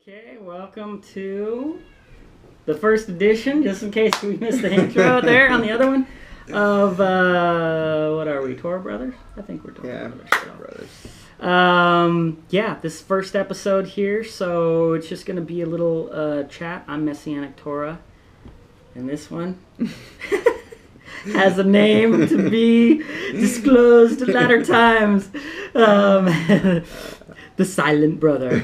Okay, welcome to the first edition, just in case we missed the intro there on the other one, of, what are we, Torah Brothers? I think we're Torah Brothers. This first episode here, so it's just going to be a little chat. I'm Messianic Torah, and this one has a name to be disclosed at latter times. The Silent Brother.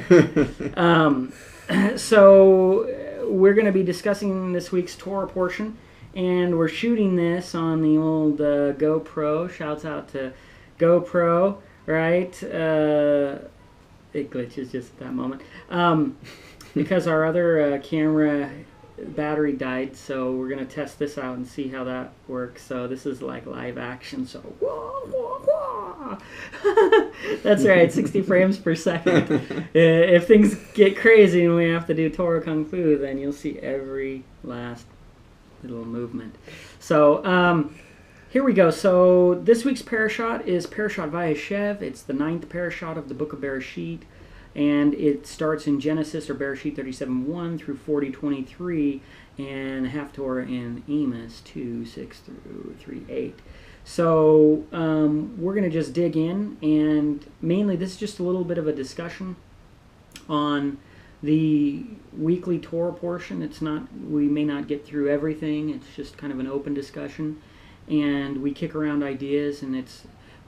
So we're going to be discussing this week's Torah portion, and we're shooting this on the old GoPro. Shouts out to GoPro, right? It glitches just at that moment. Because our other camera battery died, so we're going to test this out and see how that works. So this is like live action, so whoa, whoa, whoa. That's right, 60 frames per second. If things get crazy and we have to do Torah Kung Fu, then you'll see every last little movement. So here we go. So this week's parashat is Parashat Vayeshev. It's the 9th parashat of the book of Bereshit. And it starts in Genesis, or Bereshit 37:1 through 40:23, and Haftorah in Amos 2:6 through 3:8. So we're going to just dig in, and mainly this is just a little bit of a discussion on the weekly Torah portion. It's not, we may not get through everything. It's just kind of an open discussion, and we kick around ideas, and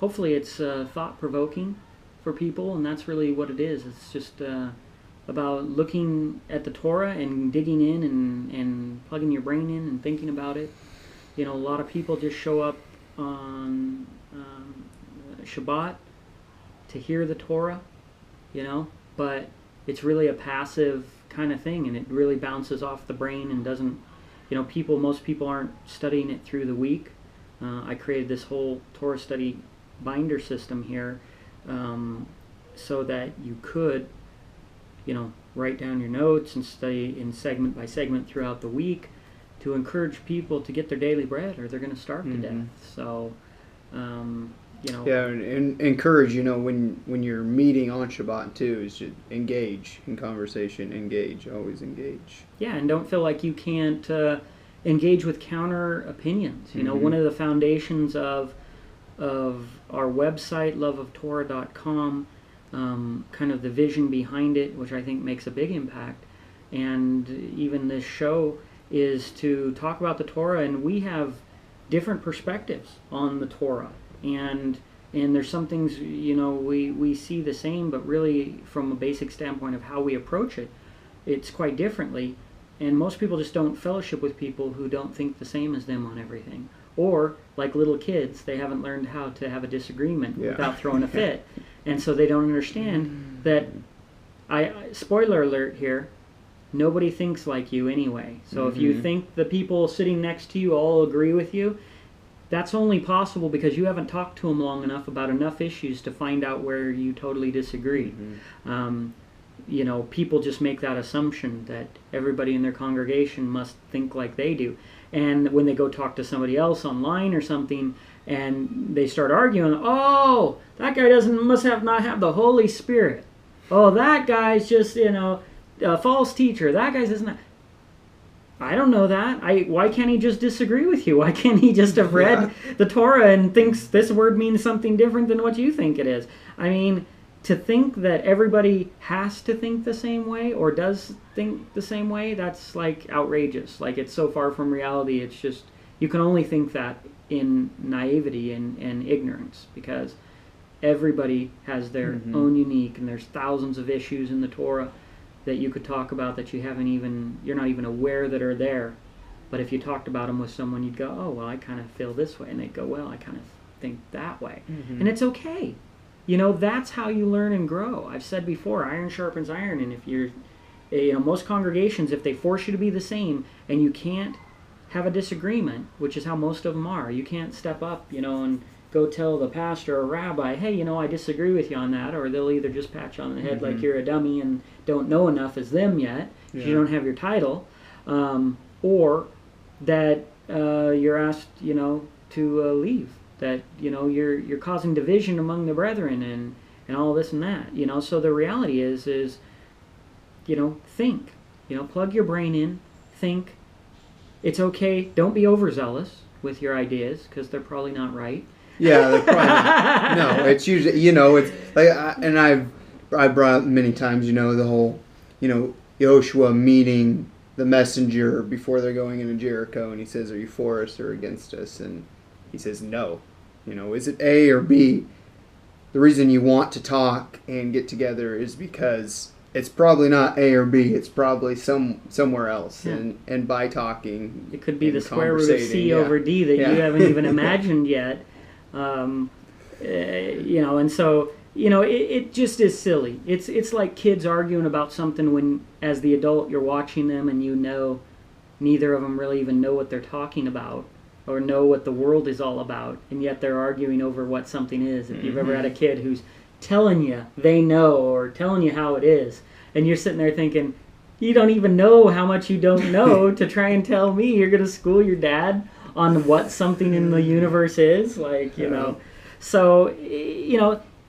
hopefully it's thought-provoking for people, and that's really what it is. It's just about looking at the Torah and digging in and plugging your brain in and thinking about it. You know, a lot of people just show up on Shabbat to hear the Torah, you know, but it's really a passive kind of thing, and it really bounces off the brain and doesn't, you know, most people aren't studying it through the week. I created this whole Torah study binder system here so that you could, you know, write down your notes and study in segment by segment throughout the week to encourage people to get their daily bread, or they're going to starve to death. So, you know. Yeah, and encourage, you know, when you're meeting on Shabbat too, is to engage in conversation, always engage. Yeah, and don't feel like you can't engage with counter opinions. You know, one of the foundations of our website, loveoftorah.com, kind of the vision behind it, which I think makes a big impact, and even this show, is to talk about the Torah, and we have different perspectives on the Torah, and there's some things, you know, we see the same, but really from a basic standpoint of how we approach it, it's quite differently, and most people just don't fellowship with people who don't think the same as them on everything. Or, like little kids, they haven't learned how to have a disagreement without throwing a fit. And so they don't understand that, spoiler alert here, nobody thinks like you anyway. So if you think the people sitting next to you all agree with you, that's only possible because you haven't talked to them long enough about enough issues to find out where you totally disagree. You know, people just make that assumption that everybody in their congregation must think like they do. And when they go talk to somebody else online or something, and they start arguing, oh, that guy must not have the Holy Spirit. Oh, that guy's just, you know, a false teacher. That guy's isn't. I don't know that. Why can't he just disagree with you? Why can't he just have read the Torah and thinks this word means something different than what you think it is? I mean, to think that everybody has to think the same way or does think the same way, that's like outrageous. Like, it's so far from reality. It's just, you can only think that in naivety and ignorance, because everybody has their own unique, and there's thousands of issues in the Torah that you could talk about that you're not even aware that are there. But if you talked about them with someone, you'd go, oh, well, I kind of feel this way. And they'd go, well, I kind of think that way. And it's okay. You know, that's how you learn and grow. I've said before, iron sharpens iron, and if you're, you know, most congregations, if they force you to be the same, and you can't have a disagreement, which is how most of them are, you can't step up, you know, and go tell the pastor or rabbi, hey, you know, I disagree with you on that, or they'll either just pat you on the head like you're a dummy and don't know enough as them yet, because you don't have your title, or that you're asked, you know, to leave. That, you know, you're causing division among the brethren and all this and that, you know. So the reality is think. Plug your brain in, think. It's okay. Don't be overzealous with your ideas because they're probably not right. Yeah, they're probably not. No, it's usually, it's like, and I brought up many times, the whole, Joshua meeting the messenger before they're going into Jericho, and he says, "Are you for us or against us?" And he says, "No." Is it A or B? The reason you want to talk and get together is because it's probably not A or B. It's probably somewhere else. Yeah. And by talking, it could be the square root of C over D that you haven't even imagined yet. And so it just is silly. It's like kids arguing about something when, as the adult, you're watching them and neither of them really even know what they're talking about or know what the world is all about, and yet they're arguing over what something is. If you've ever had a kid who's telling you they know or telling you how it is, and you're sitting there thinking, you don't even know how much you don't know to try and tell me you're going to school your dad on what something in the universe is, So,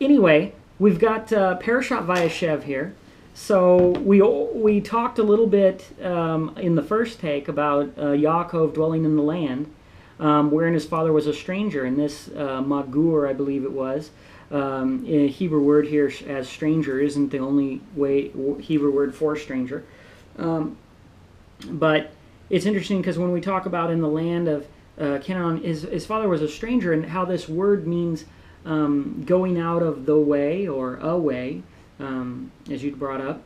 anyway, we've got Parashat Vayeshev here. So we talked a little bit in the first take about Yaakov dwelling in the land, wherein his father was a stranger. And this magur, I believe it was, a Hebrew word here as stranger isn't the only Hebrew word for stranger. But it's interesting because when we talk about in the land of Canaan, his father was a stranger, and how this word means going out of the way or away, as you'd brought up,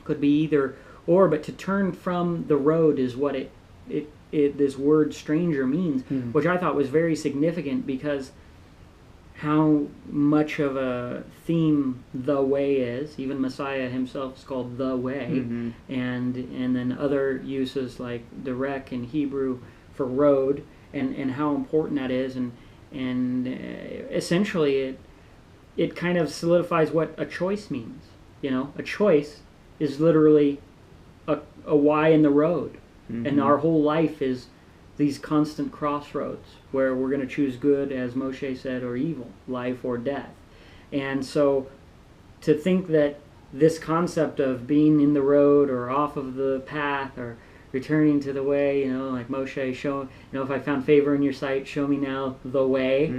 could be either or, but to turn from the road is what this word stranger means, which I thought was very significant because how much of a theme the way is. Even Messiah himself is called the way, and then other uses like derek in Hebrew for road, and how important that is, and essentially it kind of solidifies what a choice means. A choice is literally a Y in the road, and our whole life is these constant crossroads where we're going to choose good, as Moshe said, or evil, life or death. And so to think that this concept of being in the road or off of the path or returning to the way, like Moshe, if I found favor in your sight, show me now the way.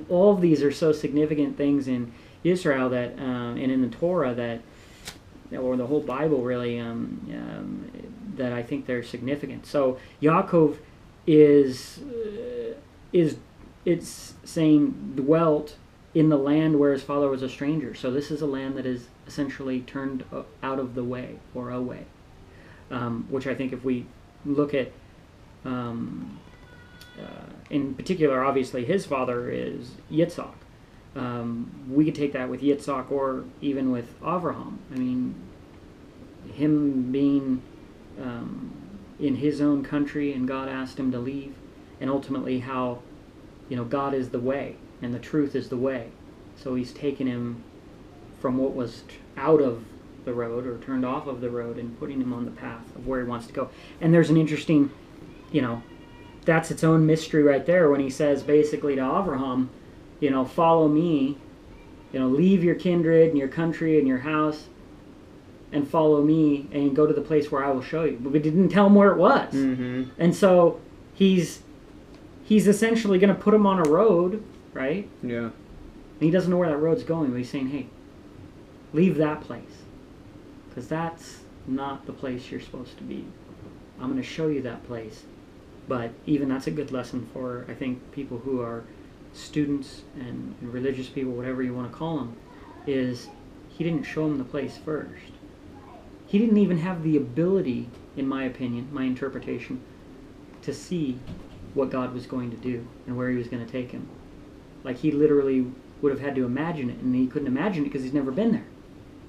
All of these are so significant things in Israel that, and in the Torah that, or the whole Bible really, that I think they're significant. So Yaakov is it's saying dwelt in the land where his father was a stranger. So this is a land that is essentially turned out of the way or away. Which I think if we look at, in particular, obviously his father is Yitzhak. We could take that with Yitzhak or even with Avraham. Him being in his own country and God asked him to leave, and ultimately how, God is the way and the truth is the way. So he's taken him from what was out of the road or turned off of the road and putting him on the path of where he wants to go. And there's an interesting, that's its own mystery right there when he says basically to Avraham, follow me, leave your kindred and your country and your house and follow me and go to the place where I will show you. But we didn't tell him where it was. And so he's essentially going to put him on a road, right? Yeah. And he doesn't know where that road's going, but he's saying, hey, leave that place. Because that's not the place you're supposed to be. I'm going to show you that place. But even that's a good lesson for, I think, people who are students and religious people, whatever you want to call them, is he didn't show them the place first. He didn't even have the ability, in my opinion, my interpretation, to see what God was going to do and where he was going to take him. Like he literally would have had to imagine it, and he couldn't imagine it because he's never been there.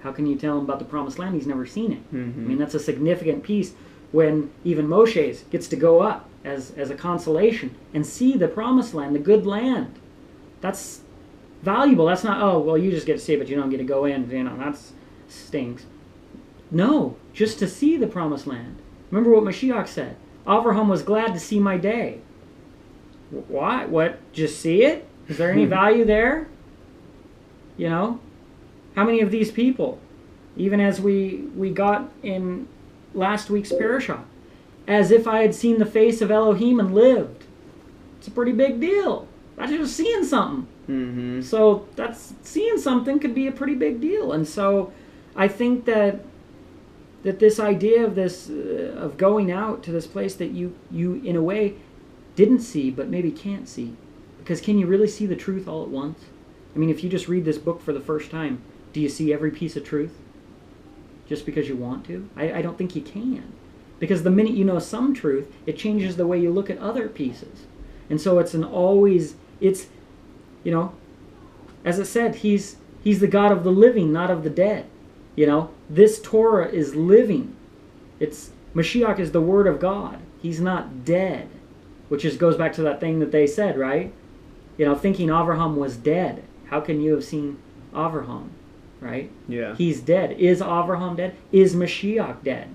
How can you tell him about the promised land? He's never seen it. That's a significant piece when even Moshe gets to go up as a consolation and see the promised land, the good land. That's valuable. That's not, oh, well, you just get to see it, but you don't get to go in. That stinks. No, just to see the promised land. Remember what Mashiach said. Avraham was glad to see my day. Why? What? Just see it? Is there any value there? How many of these people even as we got in last week's Parashat. As if I had seen the face of Elohim and lived. It's a pretty big deal. That's just seeing something. Mm-hmm. So that's seeing something could be a pretty big deal. And so I think that this idea of this of going out to this place that you in a way didn't see but maybe can't see, because can you really see the truth all at once? I mean, if you just read this book for the first time, do you see every piece of truth just because you want to? I don't think you can, because the minute you know some truth, it changes the way you look at other pieces. And so it's as it said, he's the God of the living, not of the dead. This Torah is living. Mashiach is the Word of God. He's not dead, which goes back to that thing that they said, right? Thinking Avraham was dead. How can you have seen Avraham, right? Yeah. He's dead. Is Avraham dead? Is Mashiach dead?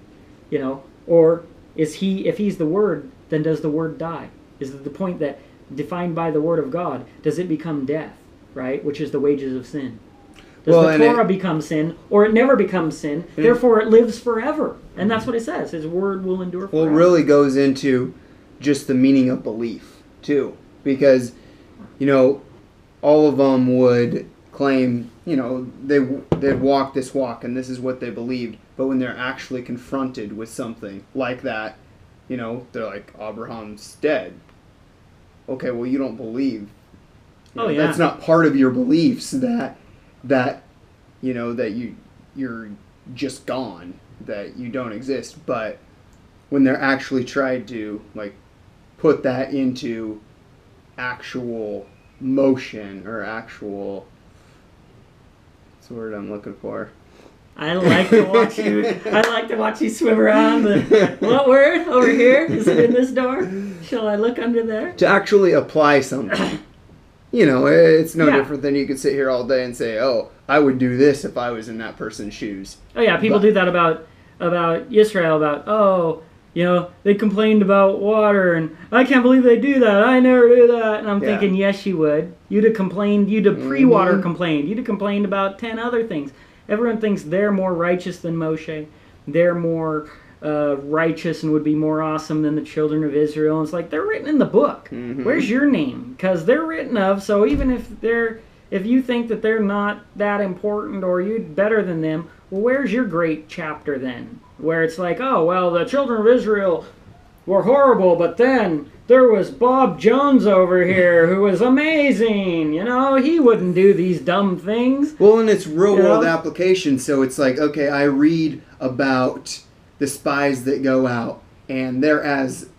Or is he? If he's the Word, then does the Word die? Is it the point that defined by the Word of God, does it become death, right? Which is the wages of sin. Does the Torah become sin, or it never becomes sin, therefore it lives forever. And that's what it says. His word will endure forever. Well, it really goes into just the meaning of belief, too. Because, all of them would claim, they'd walk this walk, and this is what they believed. But when they're actually confronted with something like that, they're like, Abraham's dead. Okay, well, you don't believe. That's not part of your beliefs that you're just gone, that you don't exist. But when they're actually tried to put that into actual motion or actual, what's the word I'm looking for? I like to watch you swim around. What word over here? Is it in this door? Shall I look under there? To actually apply something. It's no different than you could sit here all day and say, oh, I would do this if I was in that person's shoes. Oh, yeah, people do that about Israel, they complained about water, and I can't believe they do that. I never do that. And I'm thinking, yes, you would. You'd have complained. You'd have pre-water complained. You'd have complained about 10 other things. Everyone thinks they're more righteous than Moshe. They're more righteous and would be more awesome than the children of Israel. And it's like, they're written in the book. Mm-hmm. Where's your name? Because they're written of. So even if you think that they're not that important or you're better than them, well, where's your great chapter then? Where it's like, oh, well, the children of Israel were horrible, but then there was Bob Jones over here who was amazing. He wouldn't do these dumb things. Well, and it's real world application. So it's like, okay, I read about the spies that go out, and they're as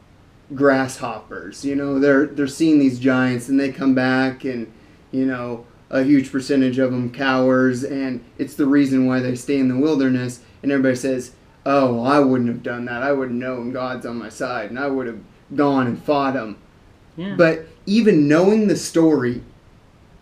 grasshoppers. They're seeing these giants, and they come back, and a huge percentage of them cowers, and it's the reason why they stay in the wilderness. And everybody says, oh, I wouldn't have done that. I would have known God's on my side, and I would have gone and fought him. Yeah. But even knowing the story,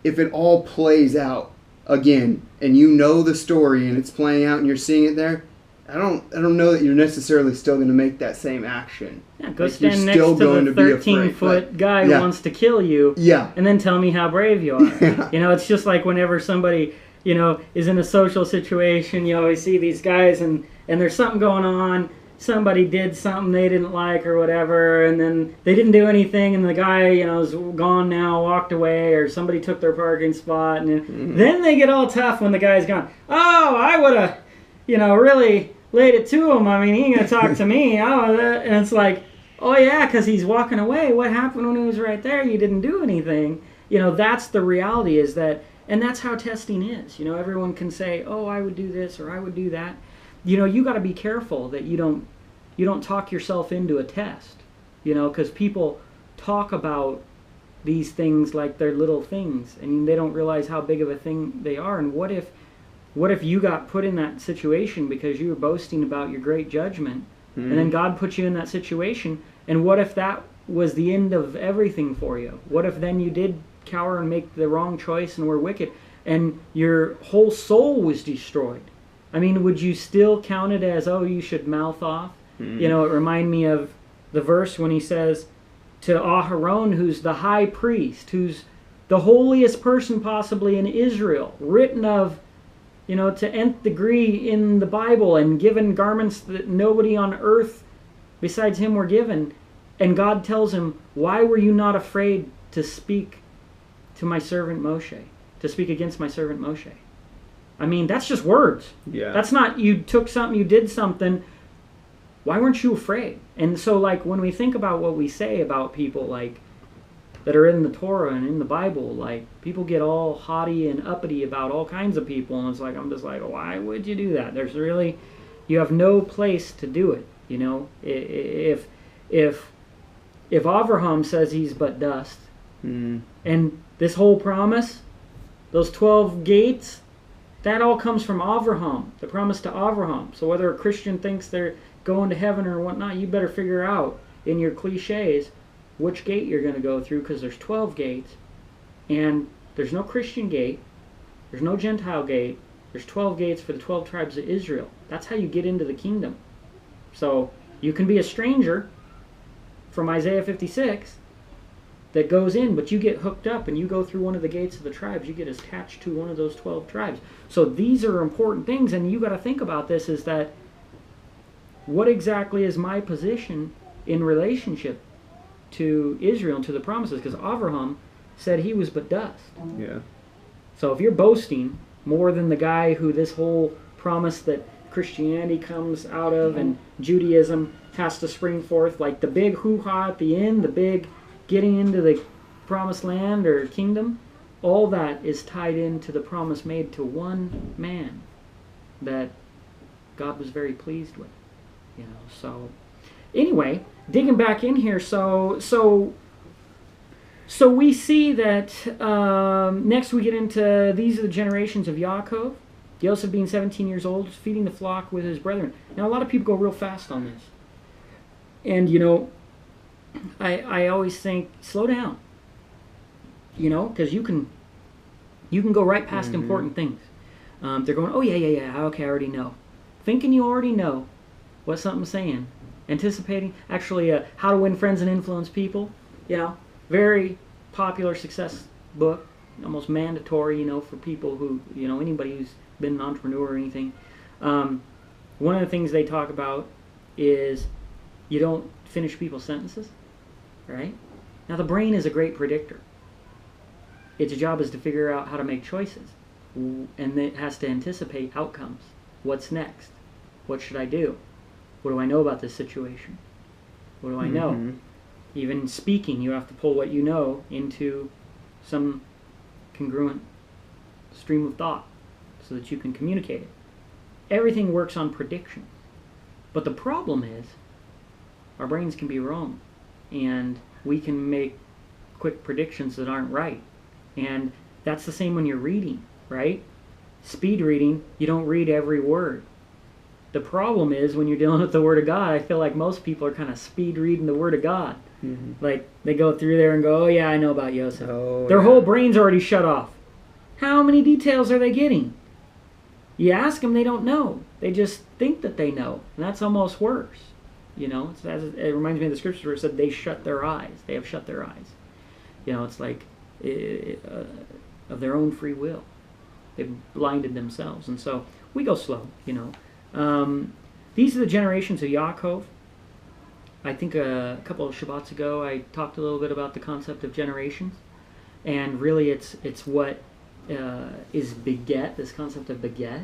if it all plays out again, and you know the story, and it's playing out, and you're seeing it there, I don't know that you're necessarily still going to make that same action. Yeah, go stand next to the 13-foot guy who wants to kill you, and then tell me how brave you are. It's just like whenever somebody, is in a social situation, you always see these guys, and there's something going on. Somebody did something they didn't like or whatever, and then they didn't do anything, and the guy, is gone now, walked away, or somebody took their parking spot, and then they get all tough when the guy's gone. Oh, I would have, really laid it to him. I mean, he ain't going to talk to me. And it's like, oh yeah, because he's walking away. What happened when he was right there? You didn't do anything. That's the reality is that, and that's how testing is. Everyone can say, oh, I would do this or I would do that. You got to be careful that you don't talk yourself into a test, because people talk about these things like they're little things, and they don't realize how big of a thing they are. And what if you got put in that situation because you were boasting about your great judgment, and then God put you in that situation, and what if that was the end of everything for you? What if then you did cower and make the wrong choice and were wicked, and your whole soul was destroyed? I mean, would you still count it as, oh, you should mouth off? It reminded me of the verse when he says to Aharon, who's the high priest, who's the holiest person possibly in Israel, written of to nth degree in the Bible and given garments that nobody on earth besides him were given. And God tells him, why were you not afraid to speak to my servant Moshe, to speak against my servant Moshe? I mean, that's just words. Yeah. That's not, you took something, you did something. Why weren't you afraid? And so, like, when we think about what we say about people, like, that are in the Torah and in the Bible, like, people get all haughty and uppity about all kinds of people, and it's like, I'm just like, why would you do that? There's really, you have no place to do it, If Avraham says he's but dust, and this whole promise, those 12 gates, that all comes from Avraham, the promise to Avraham. So whether a Christian thinks they're going to heaven or whatnot, you better figure out in your cliches which gate you're going to go through, because there's 12 gates, and there's no Christian gate, there's no Gentile gate, there's 12 gates for the 12 tribes of Israel. That's how you get into the kingdom. So you can be a stranger from Isaiah 56 that goes in, but you get hooked up and you go through one of the gates of the tribes. You get attached to one of those 12 tribes. So these are important things, and you got to think about this, is that what exactly is my position in relationship to Israel and to the promises? Because Avraham said he was but dust. Yeah. So if you're boasting more than the guy who this whole promise that Christianity comes out of and Judaism has to spring forth, like the big hoo-ha at the end, the big getting into the promised land or kingdom, all that is tied into the promise made to one man that God was very pleased with. So anyway, digging back in here, so we see that next we get into these are the generations of Yaakov. Joseph being 17 years old, feeding the flock with his brethren. Now a lot of people go real fast on this. And I always think, slow down. Because you can go right past important things. They're going, oh yeah, okay, I already know. Thinking you already know what something's saying. Anticipating. Actually, How to Win Friends and Influence People. Very popular success book. Almost mandatory, for people who, anybody who's been an entrepreneur or anything. One of the things they talk about is you don't finish people's sentences, right? Now, the brain is a great predictor. Its job is to figure out how to make choices, and it has to anticipate outcomes. What's next? What should I do? What do I know about this situation? What do I know? Even speaking, you have to pull what you know into some congruent stream of thought so that you can communicate it. Everything works on prediction. But the problem is, our brains can be wrong, and we can make quick predictions that aren't right. And that's the same when you're reading, right? Speed reading, you don't read every word. The problem is when you're dealing with the Word of God, I feel like most people are kind of speed reading the Word of God. Like, they go through there and go, oh yeah, I know about Yosef. Their whole brain's already shut off. How many details are they getting? You ask them, they don't know. They just think that they know. And that's almost worse. It reminds me of the scriptures where it said they shut their eyes. They have shut their eyes. It's like of their own free will. They've blinded themselves. And so we go slow, These are the generations of Yaakov. I think a couple of Shabbats ago I talked a little bit about the concept of generations. And really it's what is beget, this concept of beget,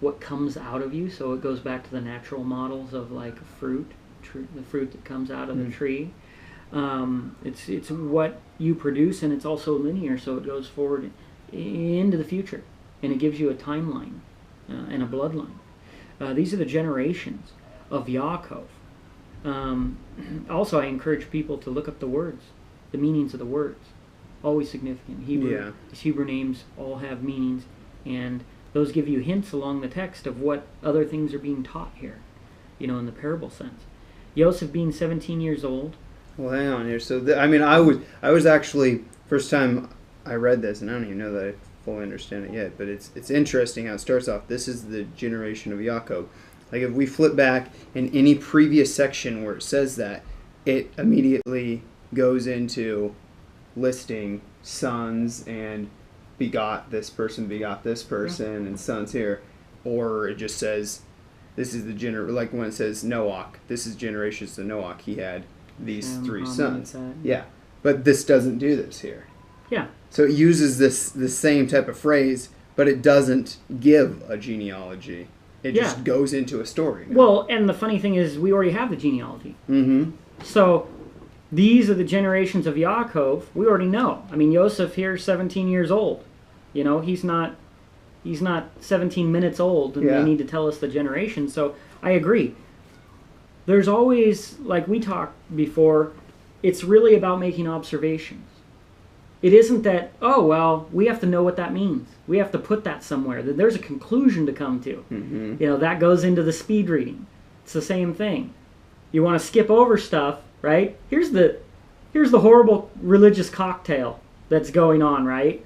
what comes out of you. So it goes back to the natural models of like fruit, the fruit that comes out of the tree. It's what you produce, and it's also linear, so it goes forward into the future, and it gives you a timeline and a bloodline. These are the generations of Yaakov. Also, I encourage people to look up the words, the meanings of the words. Always significant. These Hebrew names all have meanings, and those give you hints along the text of what other things are being taught here, in the parable sense. Joseph being 17 years old. Well, hang on here. So, I was actually, first time I read this, and I don't even know that I fully understand it yet, but it's interesting how it starts off. This is the generation of Yaakov. Like, if we flip back in any previous section where it says that, it immediately goes into listing sons and begot this person, and sons here, or it just says this is the like when it says Noach, this is generations to Noach. He had these 3 sons. Yeah, but this doesn't do this here. Yeah. So it uses the same type of phrase, but it doesn't give a genealogy. It just goes into a story. Well, and the funny thing is, we already have the genealogy. Mm-hmm. So these are the generations of Yaakov. We already know. I mean, Yosef here, 17 years old. You know, he's not 17 minutes old, and they need to tell us the generation. So I agree. There's always, like we talked before, it's really about making observations. It isn't that, oh, well, we have to know what that means. We have to put that somewhere. There's a conclusion to come to. Mm-hmm. You know, that goes into the speed reading. It's the same thing. You want to skip over stuff, right? Here's the horrible religious cocktail that's going on, right?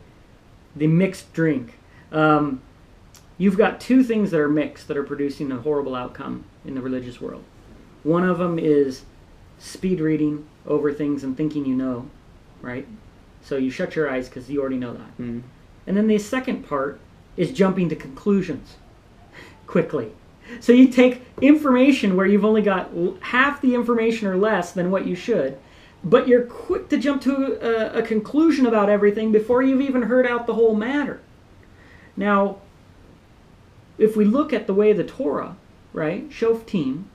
The mixed drink. You've got 2 things that are mixed that are producing a horrible outcome in the religious world. One of them is speed reading over things and thinking you know, right? So you shut your eyes because you already know that. Mm. And then the second part is jumping to conclusions quickly. So you take information where you've only got half the information or less than what you should, but you're quick to jump to a conclusion about everything before you've even heard out the whole matter. Now, if we look at the way the Torah, right, Shoftim,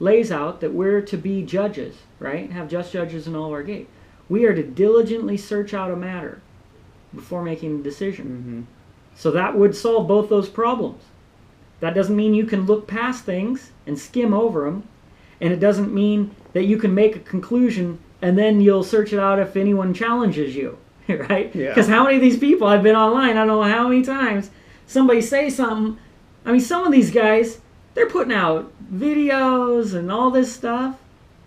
lays out that we're to be judges, right, have just judges in all our gate. We are to diligently search out a matter before making a decision. Mm-hmm. So that would solve both those problems. That doesn't mean you can look past things and skim over them, and it doesn't mean that you can make a conclusion and then you'll search it out if anyone challenges you, right? Because how many of these people, I've been online, I don't know how many times, somebody say something. I mean, some of these guys, they're putting out videos and all this stuff,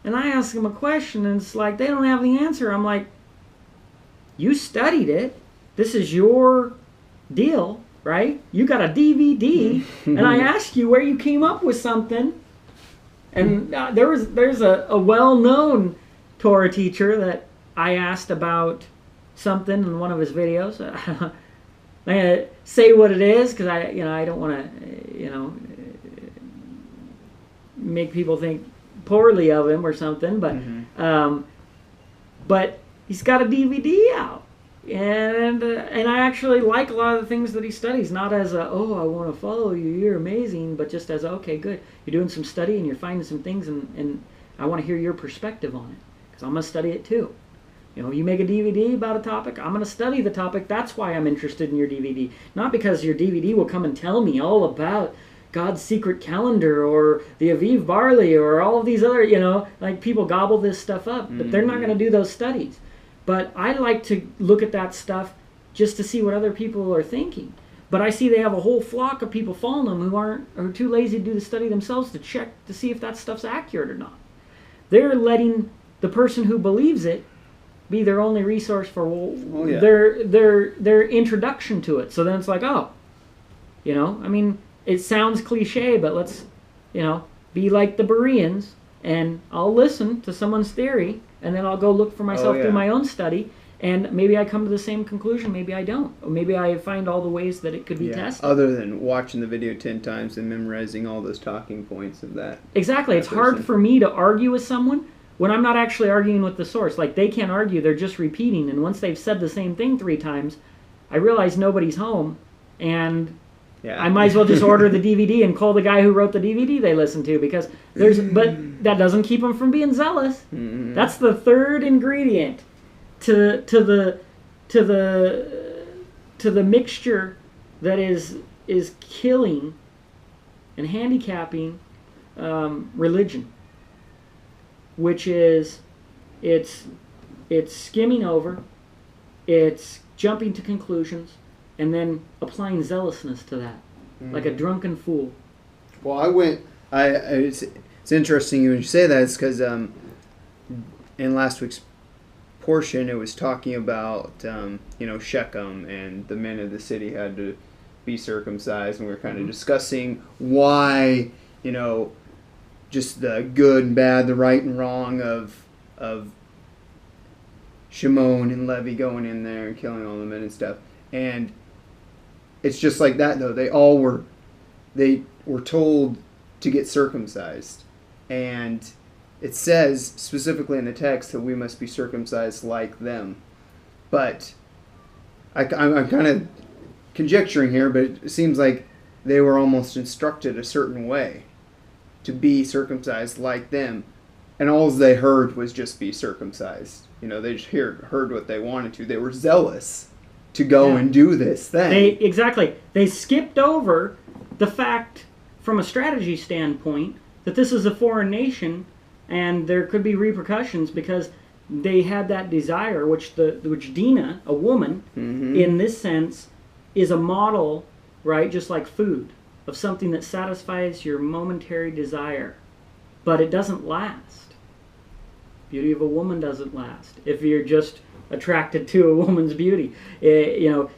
and I ask them a question, and it's like they don't have the answer. I'm like, you studied it. This is your deal, right? You got a DVD, and I asked you where you came up with something. And there's a well-known Torah teacher that I asked about something in one of his videos. I'm gonna say what it is because I don't want to make people think poorly of him or something, but he's got a DVD out, and I actually like a lot of the things that he studies, not as I want to follow you, you're amazing, but just as okay, good, you're doing some study and you're finding some things, and I want to hear your perspective on it because I'm gonna study it too. You know, you make a DVD about a topic, I'm going to study the topic. That's why I'm interested in your DVD. Not because your DVD will come and tell me all about God's secret calendar or the Aviv barley or all of these other, like people gobble this stuff up, but they're not going to do those studies. But I like to look at that stuff just to see what other people are thinking. But I see they have a whole flock of people following them who are too lazy to do the study themselves to check to see if that stuff's accurate or not. They're letting the person who believes it be their only resource for their introduction to it. So then it's like, it sounds cliche, but let's, be like the Bereans, and I'll listen to someone's theory, and then I'll go look for myself through my own study, and maybe I come to the same conclusion, maybe I don't. Or maybe I find all the ways that it could be tested. Other than watching the video 10 times and memorizing all those talking points of that. Exactly. It's hard for me to argue with someone when I'm not actually arguing with the source. Like, they can't argue, they're just repeating, and once they've said the same thing 3 times, I realize nobody's home, and I might as well just order the DVD and call the guy who wrote the DVD they listened to, because but that doesn't keep them from being zealous. Mm-hmm. That's the third ingredient to the mixture that is killing and handicapping religion, which is it's skimming over, it's jumping to conclusions, and then applying zealousness to that, like a drunken fool. Well, it's interesting when you say that. It's because in last week's portion, it was talking about Shechem and the men of the city had to be circumcised, and we were kind of discussing why just the good and bad, the right and wrong of Shimon and Levi going in there and killing all the men and stuff. And it's just like that, though. They were told to get circumcised. And it says specifically in the text that we must be circumcised like them. But I'm kind of conjecturing here, but it seems like they were almost instructed a certain way to be circumcised like them. And all they heard was just be circumcised. They just heard what they wanted to. They were zealous to go and do this thing. They skipped over the fact, from a strategy standpoint, that this is a foreign nation and there could be repercussions because they had that desire, which Dinah, a woman, in this sense, is a model, right, just like food, of something that satisfies your momentary desire, but it doesn't last. Beauty of a woman doesn't last. If you're just attracted to a woman's beauty,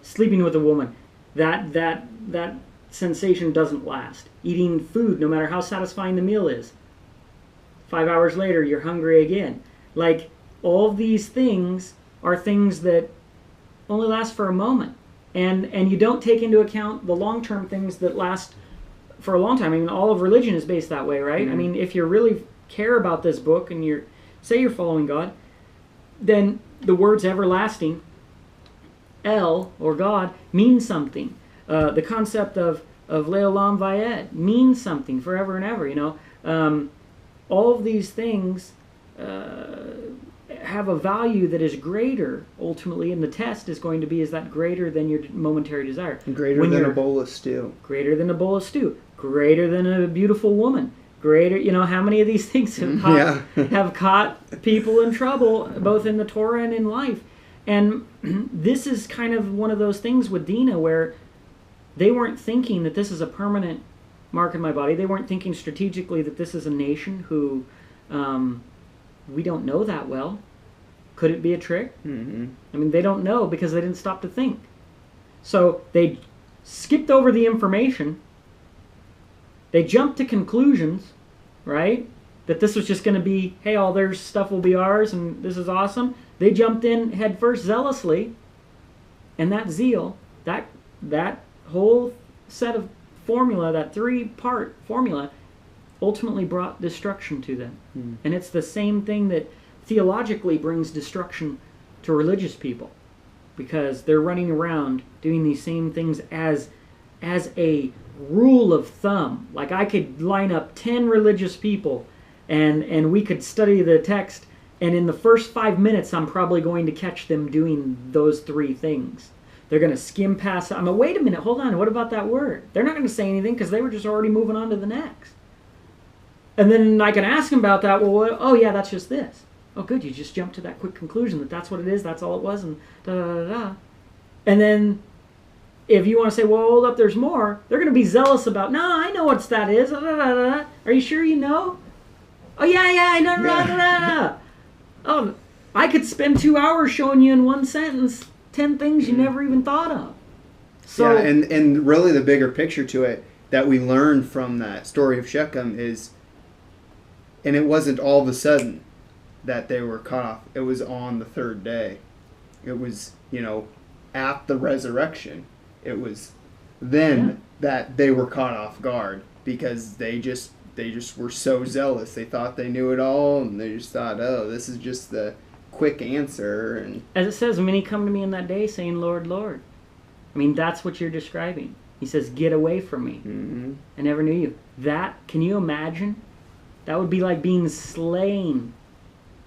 sleeping with a woman, that sensation doesn't last. Eating food, no matter how satisfying the meal is, 5 hours later you're hungry again. Like, all of these things are things that only last for a moment, and you don't take into account the long-term things that last for a long time. I mean, all of religion is based that way, right? I mean, if you really care about this book and say you're following God, then the words everlasting, El, or God, means something. The concept of Leolam Vayed means something forever and ever, all of these things have a value that is greater, ultimately, and the test is going to be, is that greater than your momentary desire? Greater than a bowl of stew. Greater than a bowl of stew. Greater than a beautiful woman. Greater, how many of these things have caught people in trouble, both in the Torah and in life. And this is kind of one of those things with Dinah where they weren't thinking that this is a permanent mark in my body. They weren't thinking strategically that this is a nation who we don't know that well. Could it be a trick? I mean, they don't know because they didn't stop to think. So they skipped over the information. They jumped to conclusions, right? That this was just going to be, hey, all their stuff will be ours and this is awesome. They jumped in head first zealously, and that zeal, that whole set of formula, that 3-part formula, ultimately brought destruction to them. And it's the same thing that theologically brings destruction to religious people, because they're running around doing these same things as a rule of thumb. Like, I could line up 10 religious people and we could study the text, and in the first 5 minutes I'm probably going to catch them doing those 3 things. They're going to skim past. I'm like, wait a minute, hold on, what about that word? They're not going to say anything because they were just already moving on to the next. And then I can ask them about that. Well, oh yeah, that's just this. Oh good, you just jumped to that quick conclusion that that's what it is, that's all it was, and da-da-da-da. And then if you want to say, well, hold up, there's more, they're going to be zealous about, no, I know what that is. Da-da-da-da. Are you sure you know? Oh yeah, I know. Da-da-da-da. Oh, I could spend 2 hours showing you in one sentence 10 things you never even thought of. So, yeah, and really the bigger picture to it that we learn from that story of Shechem is, and it wasn't all of a sudden that they were cut off. It was on the 3rd day. It was, at the resurrection. It was then that they were caught off guard, because they just were so zealous. They thought they knew it all, and they just thought, oh, this is just the quick answer. And as it says, many come to me in that day saying, Lord, Lord. I mean, that's what you're describing. He says, get away from me. I never knew you. That, can you imagine? That would be like being slain.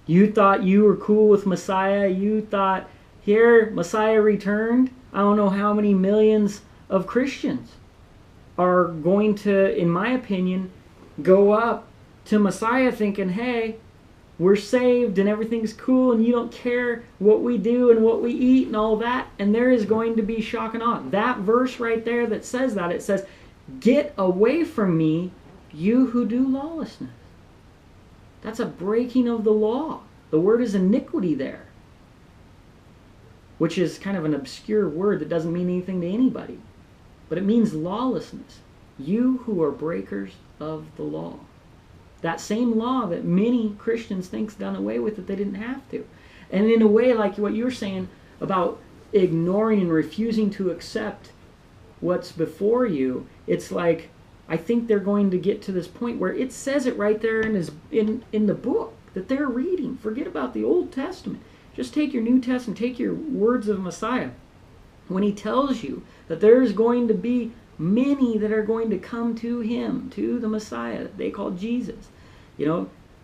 You thought you were cool with Messiah. You thought, here, Messiah returned. I don't know how many millions of Christians are going to, in my opinion, go up to Messiah thinking, hey, we're saved and everything's cool and you don't care what we do and what we eat and all that. And there is going to be shock and awe. That verse right there that says that, it says, get away from me, you who do lawlessness. That's a breaking of the law. The word is iniquity there, which is kind of an obscure word that doesn't mean anything to anybody. But it means lawlessness. You who are breakers of the law. That same law that many Christians think's done away with, that they didn't have to. And in a way, like what you were saying about ignoring and refusing to accept what's before you, it's like, I think they're going to get to this point where it says it right there in the book that they're reading. Forget about the Old Testament. Just take your New Testament, take your words of Messiah. When he tells you that there's going to be many that are going to come to him, to the Messiah that they call Jesus.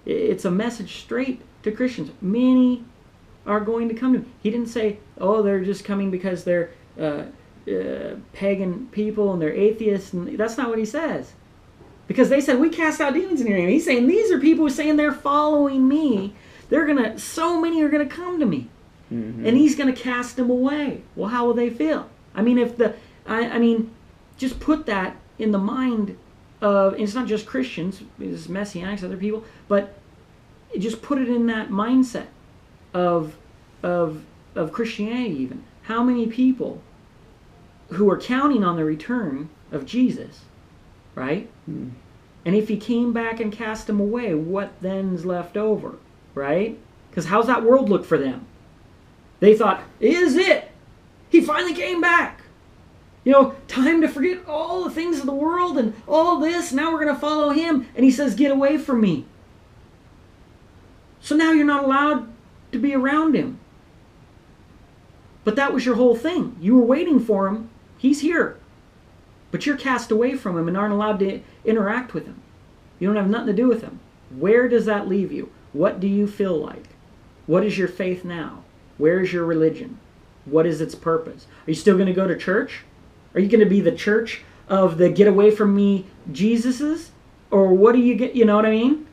It's a message straight to Christians. Many are going to come to him. He didn't say, oh, they're just coming because they're pagan people and they're atheists. And that's not what he says. Because they said, we cast out demons in your name. He's saying, these are people who are saying they're following me. So many are going to come to me. Mm-hmm. And he's going to cast them away. Well, how will they feel? I mean, just put that in the mind of, it's not just Christians, it's Messianics, other people, but just put it in that mindset of Christianity even. How many people who are counting on the return of Jesus, right? Mm. And if he came back and cast them away, what then's left over, right? Because how's that world look for them? They thought, is it? He finally came back. Time to forget all the things of the world and all this. Now we're going to follow him. And he says, get away from me. So now you're not allowed to be around him. But that was your whole thing. You were waiting for him. He's here. But you're cast away from him and aren't allowed to interact with him. You don't have nothing to do with him. Where does that leave you? What do you feel like? What is your faith now? Where is your religion? What is its purpose? Are you still going to go to church? Are you going to be the church of the get away from me Jesuses? Or what do you get? You know what I mean?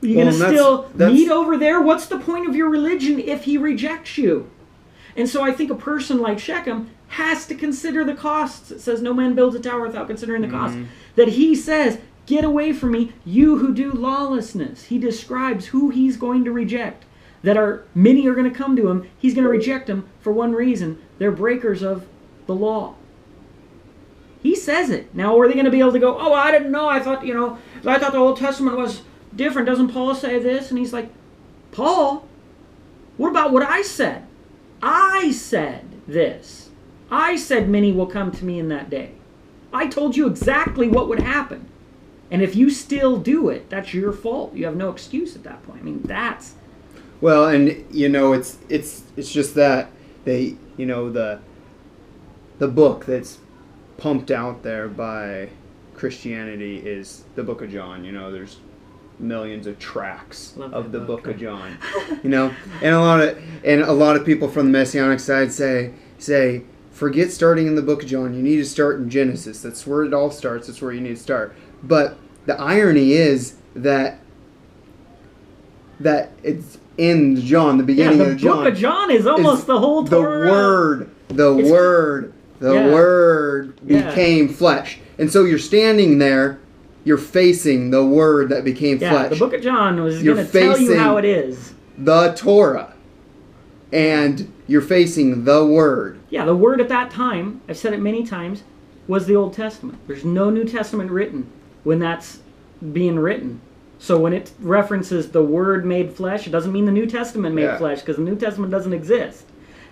Are you going to still meet over there? What's the point of your religion if he rejects you? And so I think a person like Shechem has to consider the costs. It says no man builds a tower without considering the cost. That he says, get away from me, you who do lawlessness. He describes who he's going to reject. Many are going to come to him. He's going to reject them for one reason. They're breakers of the law. He says it. Now, are they going to be able to go, oh, I didn't know. I thought the Old Testament was different. Doesn't Paul say this? And he's like, Paul, what about what I said? I said this. I said many will come to me in that day. I told you exactly what would happen. And if you still do it, that's your fault. You have no excuse at that point. I mean, that's... Well, and it's just that the book that's pumped out there by Christianity is the Book of John. There's millions of tracts of the Book of John. And a lot of people from the Messianic side say forget starting in the Book of John. You need to start in Genesis. That's where it all starts. That's where you need to start. But the irony is that it's in John, the beginning of John. The Book of John is almost the whole Torah. The Word became flesh. And so you're standing there, you're facing the Word that became flesh. The Book of John was going to tell you how it is. The Torah. And you're facing the Word. Yeah, the Word at that time, I've said it many times, was the Old Testament. There's no New Testament written when that's being written. So when it references the Word made flesh, it doesn't mean the New Testament made flesh, because the New Testament doesn't exist.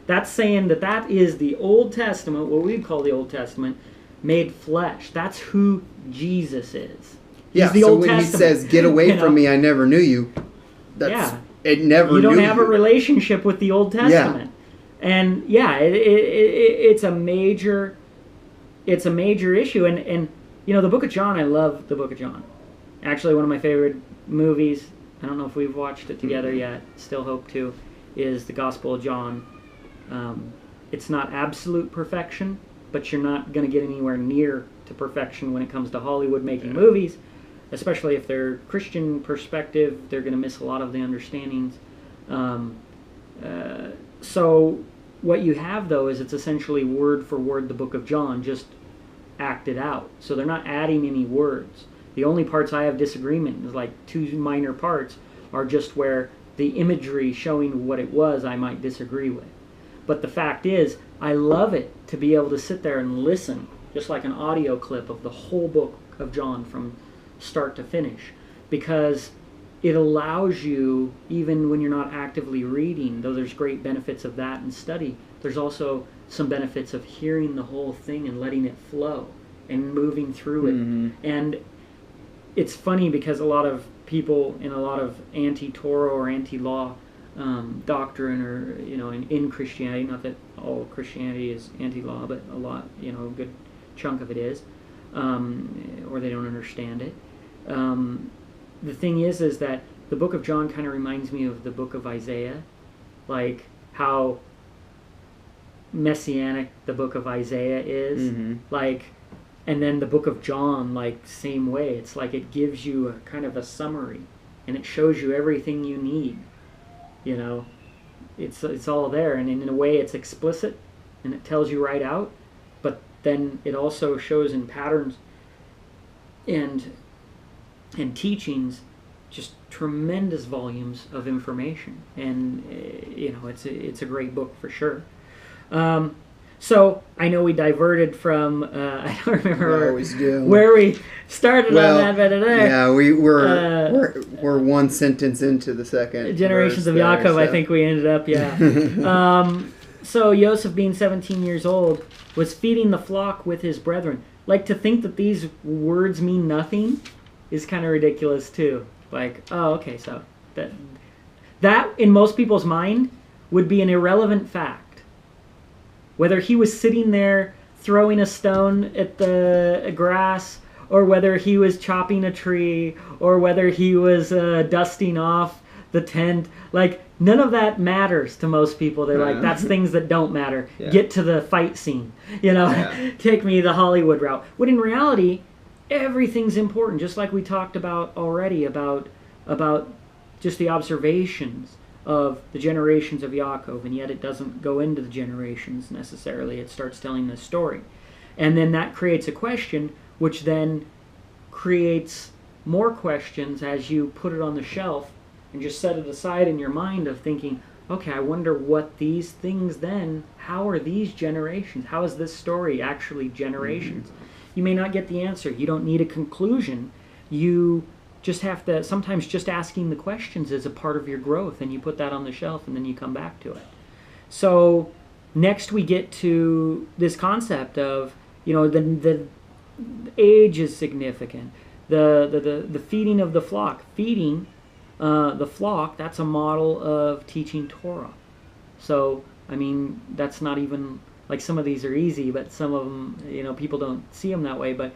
That's saying that is the Old Testament, what we call the Old Testament, made flesh. That's who Jesus is. He's the Old Testament. He says, get away from me, I never knew you, it never you don't have a relationship with the Old Testament. And it's a major issue. And the Book of John, I love the Book of John. Actually, one of my favorite movies, I don't know if we've watched it together yet, still hope to, is the Gospel of John. It's not absolute perfection, but you're not going to get anywhere near to perfection when it comes to Hollywood making movies, especially if they're Christian perspective. They're going to miss a lot of the understandings. So what you have, though, is it's essentially word for word the Book of John, just acted out. So they're not adding any words. The only parts I have disagreement is like two minor parts are just where the imagery showing what it was I might disagree with. But the fact is, I love it to be able to sit there and listen, just like an audio clip of the whole Book of John from start to finish, because it allows you, even when you're not actively reading, though there's great benefits of that and study, there's also some benefits of hearing the whole thing and letting it flow and moving through it. And it's funny because a lot of people in a lot of anti-Torah or anti-law doctrine, or in Christianity, not that all Christianity is anti-law, but a lot, a good chunk of it is, or they don't understand it. The thing is that the book of John kind of reminds me of the book of Isaiah, like how messianic the book of Isaiah is, like, and then the book of John, like, same way. It's like it gives you a kind of a summary, and it shows you everything you need. It's all there, and in a way it's explicit, and it tells you right out, but then it also shows in patterns and teachings just tremendous volumes of information, and it's a great book for sure. So I know we diverted from I don't remember where we started on that, but yeah, we're one sentence into the second generations of Yaakov. So. I think we ended up So Yosef, being 17 years old, was feeding the flock with his brethren. Like, to think that these words mean nothing is kind of ridiculous too. Like, oh, okay, so that in most people's mind would be an irrelevant fact. Whether he was sitting there throwing a stone at the grass, or whether he was chopping a tree, or whether he was dusting off the tent, like, none of that matters to most people. They're like, that's things that don't matter. Yeah. Get to the fight scene. Take me the Hollywood route. When in reality, everything's important, just like we talked about already, about just the observations of the generations of Yaakov, and yet it doesn't go into the generations necessarily. It starts telling the story. And then that creates a question, which then creates more questions as you put it on the shelf and just set it aside in your mind of thinking, okay, I wonder what these things then, how are these generations? How is this story actually generations? You may not get the answer. You don't need a conclusion. You just have to, sometimes just asking the questions is a part of your growth, and you put that on the shelf and then you come back to it. So next we get to this concept of, the age is significant. The feeding of the flock. Feeding the flock, that's a model of teaching Torah. So, I mean, that's not even, like, some of these are easy, but some of them, people don't see them that way, but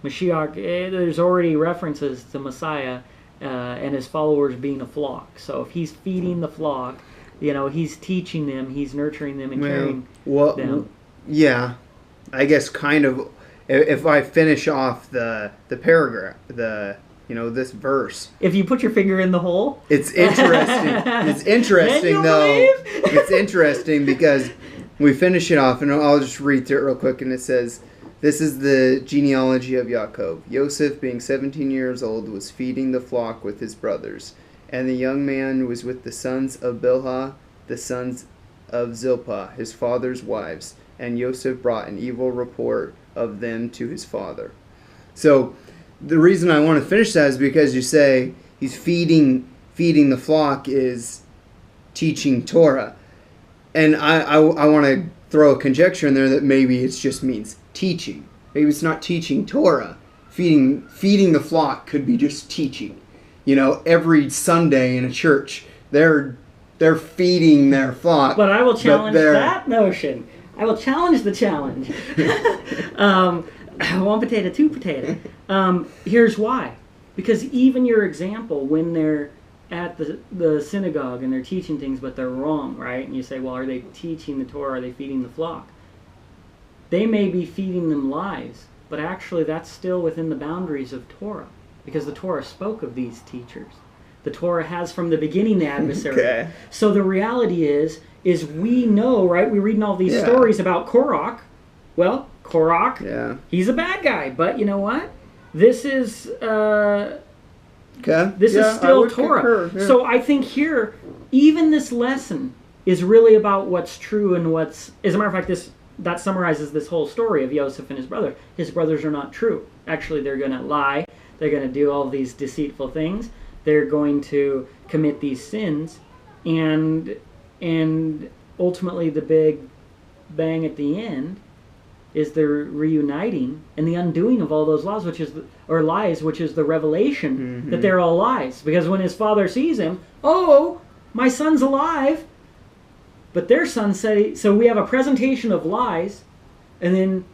Mashiach, there's already references to Messiah and his followers being a flock. So if he's feeding the flock, he's teaching them, he's nurturing them and caring them. Yeah, I guess kind of, if I finish off the paragraph, this verse. If you put your finger in the hole? It's interesting. It's interesting, though. It's interesting because we finish it off, and I'll just read through it real quick, and it says, "This is the genealogy of Yaakov. Yosef, being 17 years old, was feeding the flock with his brothers. And the young man was with the sons of Bilhah, the sons of Zilpah, his father's wives. And Yosef brought an evil report of them to his father." So the reason I want to finish that is because you say he's feeding the flock is teaching Torah. And I want to throw a conjecture in there that maybe it just means teaching. Maybe it's not teaching Torah. Feeding the flock could be just teaching. Every Sunday in a church, they're feeding their flock. But I will challenge that notion. I will challenge the challenge. One potato, two potato. Here's why. Because even your example, when they're at the synagogue and they're teaching things, but they're wrong, right? And you say, well, are they teaching the Torah? Are they feeding the flock? They may be feeding them lies, but actually that's still within the boundaries of Torah, because the Torah spoke of these teachers. The Torah has from the beginning the adversary. Okay. So the reality is we know, right? We're reading all these stories about Korach. Well, Korach, he's a bad guy, but you know what? This is this is still Torah. Yeah. So I think here, even this lesson is really about what's true and what's. As a matter of fact, that summarizes this whole story of Yosef and his brother. His brothers are not true. Actually, they're going to lie. They're going to do all these deceitful things. They're going to commit these sins, and ultimately the big bang at the end is the reuniting and the undoing of all those laws, lies, which is the revelation that they're all lies. Because when his father sees him, oh, my son's alive, but their son said. So we have a presentation of lies, and then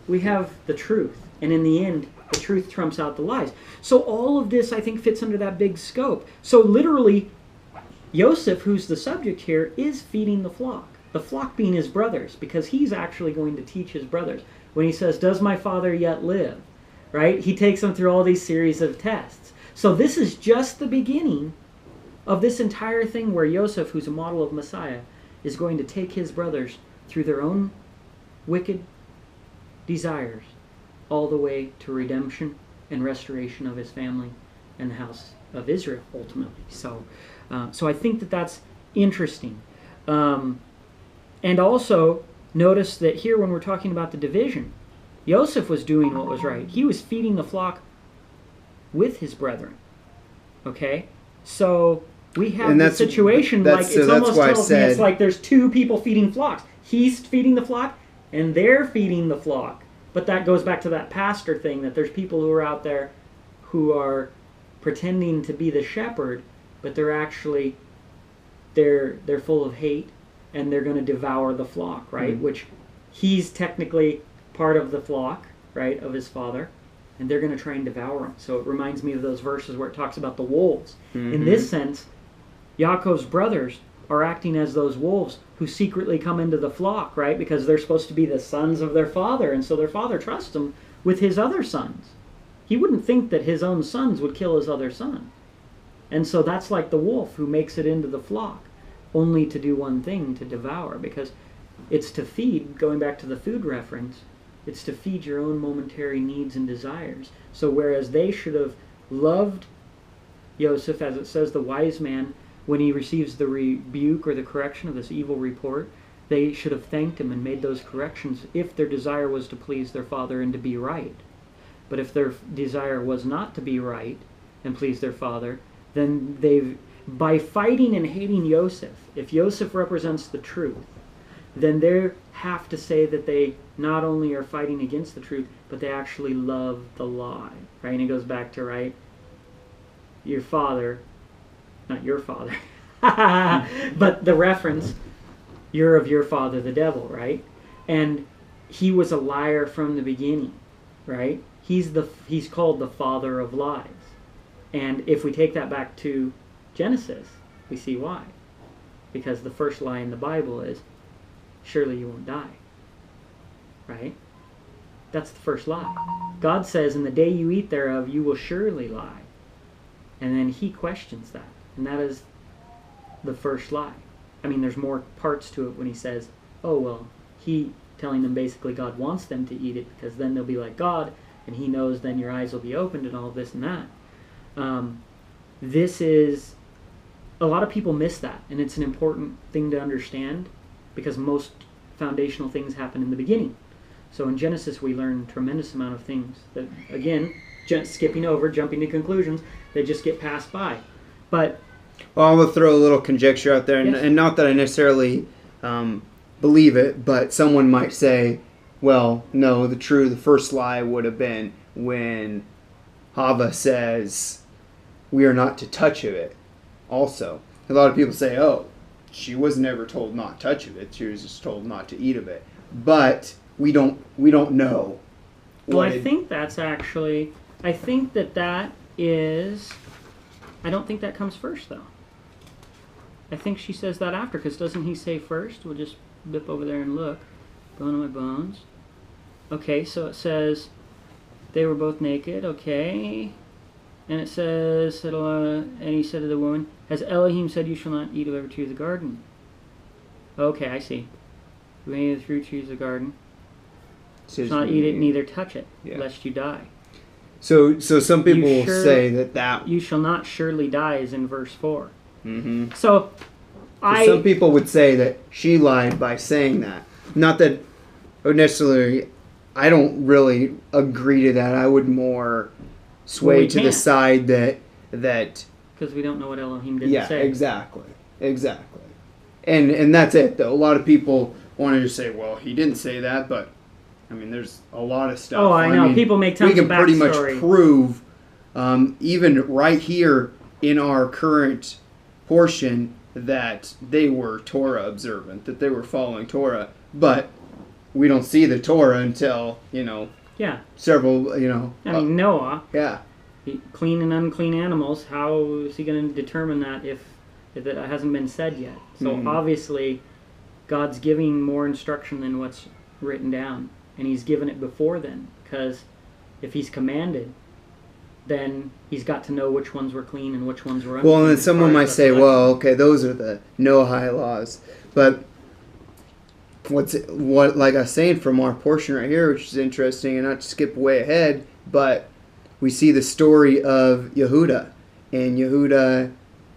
we have the truth, and in the end, the truth trumps out the lies. So all of this, I think, fits under that big scope. So literally, Yosef, who's the subject here, is feeding the flock. The flock being his brothers, because he's actually going to teach his brothers. When he says, does my father yet live? Right? He takes them through all these series of tests. So this is just the beginning of this entire thing where Yosef, who's a model of Messiah, is going to take his brothers through their own wicked desires all the way to redemption and restoration of his family and the house of Israel, ultimately. So I think that that's interesting. And also, notice that here when we're talking about the division, Yosef was doing what was right. He was feeding the flock with his brethren. Okay? So we have the situation like it's almost tells me it's like there's two people feeding flocks. He's feeding the flock, and they're feeding the flock. But that goes back to that pastor thing, that there's people who are out there who are pretending to be the shepherd, but they're actually, they're full of hate, and they're going to devour the flock, right? Which he's technically part of the flock, right, of his father, and they're going to try and devour him. So it reminds me of those verses where it talks about the wolves. In this sense, Yaakov's brothers are acting as those wolves who secretly come into the flock, right? Because they're supposed to be the sons of their father, and so their father trusts them with his other sons. He wouldn't think that his own sons would kill his other son. And so that's like the wolf who makes it into the flock, only to do one thing, to devour, because it's to feed, going back to the food reference, it's to feed your own momentary needs and desires. So whereas they should have loved Yosef, as it says, the wise man, when he receives the rebuke or the correction of this evil report, they should have thanked him and made those corrections if their desire was to please their father and to be right. But if their desire was not to be right and please their father, then they've, by fighting and hating Yosef, if Yosef represents the truth, then they have to say that they not only are fighting against the truth, but they actually love the lie. Right? And it goes back to, right, your father, not your father, but the reference, you're of your father the devil, right? And he was a liar from the beginning, right? He's called the father of lies. And if we take that back to Genesis, we see why. Because the first lie in the Bible is, surely you won't die. Right? That's the first lie. God says, in the day you eat thereof, you will surely lie. And then he questions that. And that is the first lie. I mean, there's more parts to it when he says, oh, well, he telling them basically God wants them to eat it because then they'll be like God, and he knows then your eyes will be opened and all this and that. This is, a lot of people miss that, and it's an important thing to understand because most foundational things happen in the beginning. So in Genesis we learn a tremendous amount of things that, again, skipping over, jumping to conclusions, they just get passed by. But well, I'm going to throw a little conjecture out there, and not that I necessarily believe it, but someone might say, well, no, the first lie would have been when Hava says, we are not to touch of it. Also, a lot of people say, oh, she was never told not to touch of it. She was just told not to eat of it. But we don't know. Well, I think that's actually, I think that is, I don't think that comes first, though. I think she says that after, because doesn't he say first? We'll just dip over there and look. Bone of my bones. Okay, so it says they were both naked. Okay. And it says, and he said to the woman, has Elohim said you shall not eat of every tree of the garden? Okay, I see. Of any of the fruit trees of the garden. Shall not eat it, neither touch it, lest you die. So some people say that you shall not surely die is in verse 4. Mm-hmm. So some people would say that she lied by saying that. Not that necessarily, I don't really agree to that. I would more sway to the side that because we don't know what Elohim didn't say. Exactly. And that's it, though. A lot of people want to just say, well, he didn't say that, but, I mean, there's a lot of stuff. Oh, I know. mean, people make tons of backstory. We can pretty much prove, even right here in our current portion, that they were Torah observant, that they were following Torah, but we don't see the Torah until, several, I mean, Noah. Yeah. Clean and unclean animals, how is he going to determine that if that hasn't been said yet? So obviously, God's giving more instruction than what's written down, and he's given it before then, because if he's commanded, then he's got to know which ones were clean and which ones were unclean. Well, and then someone might say, well, okay, those are the Noahide laws, but what like I was saying from our portion right here, which is interesting, and not to skip way ahead, but we see the story of Yehuda, and Yehuda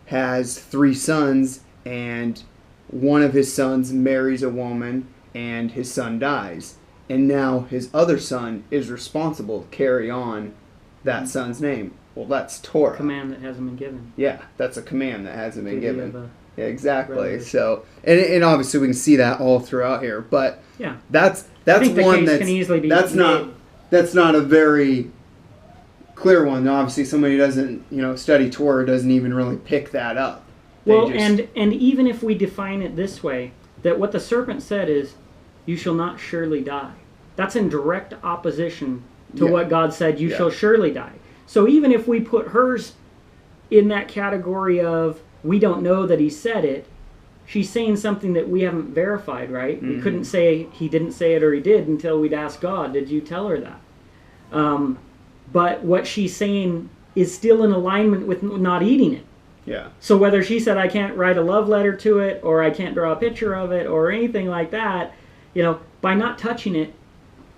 has 3 sons, and one of his sons marries a woman, and his son dies. And now his other son is responsible to carry on that son's name. Well, that's Torah. A command that hasn't been given. Yeah, that's a command that hasn't been given. Yeah, exactly. So, and obviously we can see that all throughout here, but yeah, that's one that's not a very clear one. Obviously, somebody who doesn't study Torah doesn't even really pick that up. Well, and even if we define it this way, that what the serpent said is, "You shall not surely die." That's in direct opposition to what God said, "You shall surely die." So even if we put hers in that category of we don't know that he said it, she's saying something that we haven't verified, right? We couldn't say he didn't say it or he did until we'd ask God, "Did you tell her that?" But what she's saying is still in alignment with not eating it. Yeah. So whether she said, "I can't write a love letter to it," or "I can't draw a picture of it," or anything like that, by not touching it,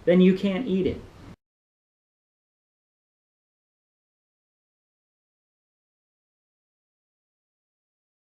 then you can't eat it.